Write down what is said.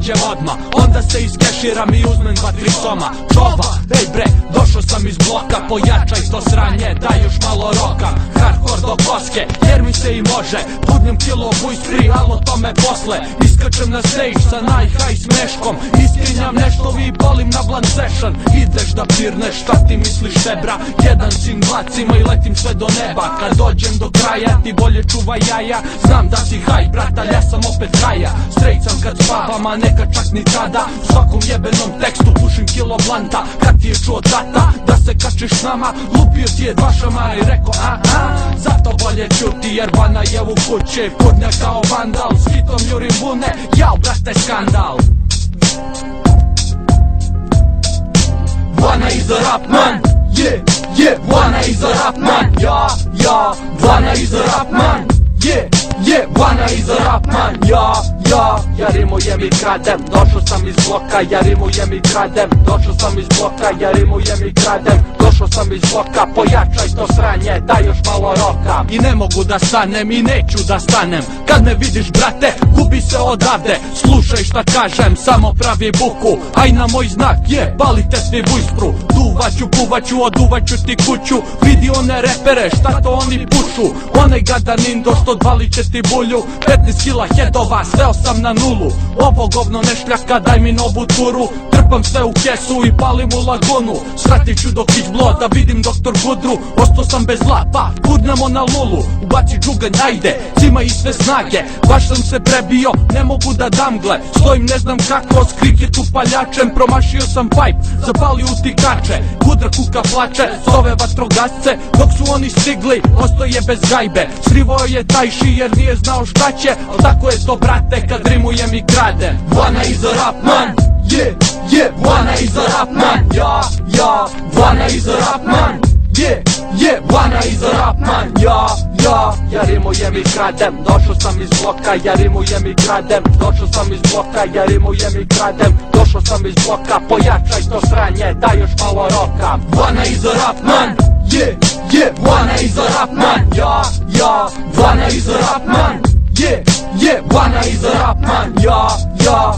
dođem odmah, onda se iskeširam i uzmem 2-3 soma. Čova, ej bre, došao sam iz bloka, pojačaj to sranje, daj još malo roka. Hardcore do koske, jer mi se i može, budnem kilo buj spree, alo tome posle. Iskačem na stage sa najhaj smeškom, istinjam nešto, vi bolim na blunt session. Ideš da pirneš, šta ti misliš sebra? Jedan sin, bacima i letim sve do neba. Kad dođem do kraja, ti bolje čuvaj jaja. Znam da si haj, bratalj, ja sam opet haja. Straight sam kad spavam, a neka čak ni tada. U svakom jebenom tekstu pušim kilo blanta. Kad ti je čuo tata, da se kačiš s nama, lupio ti je 2 šamara i reko zato bolje čuti jer Vana je u kući. Pudnja kao vandal, s hitom jurim bune, jao brate skandal. Vana is a rap man, yeah, yeah, Vana is a rap man, ja, Vana is a rap man, yeah, yeah, Vana is a rap man, ja rimujem i kradem, došao sam iz bloka, ja rimujem i kradem, došao sam iz bloka, ja rimujem i kradem, došao sam iz bloka, pojačaj to sranje, daj još malo roka. I ne mogu da stanem i neću da stanem, kad me vidiš brate, gubi se odavde, slušaj šta kažem, samo pravi buku, aj na moj znak, balite svi vujspru, duvaću, puvaću, oduvaću ti kuću, vidi one repere, šta to oni pušu, onaj gadanin došto dvaliće ti bulju, 15 kila headova, sveo sam na nulu, ovo govno ne šljaka, daj mi novu turu, trpam sve u kesu i palim u lagunu, sratit ću dok izblo da vidim doktor Gudru, ostao sam bez lapa, purnemo na lulu, ubaci džuganj, ajde, cima i sve snage, baš sam se prebio, ne mogu da dam gle, stojim ne znam kako, s kriketu paljačem, promašio sam pipe, zapalio utikače, Gudra kuka plače, zove vatrogasce, dok su oni stigli, ostoje bez gajbe, srivao je taj ši jer nije znao šta će, al tako je to brate kad rimujem i kradem. Vana is a rap man, yeah, yeah, Vana is a rap man, ja, Vana is a rap man, yeah, yeah, Vana is a rap man, ja rimujem i kradem, došao sam iz bloka, ja rimujem i kradem, došao sam iz bloka, ja rimujem i kradem, došao sam iz bloka, pojačaj to sranje, daj još malo roka. Vana is a rap man, yeah, yeah, Vana is a rap man, ja, Vana is a rap man, yeah, yeah, Vana is a rap man, ja.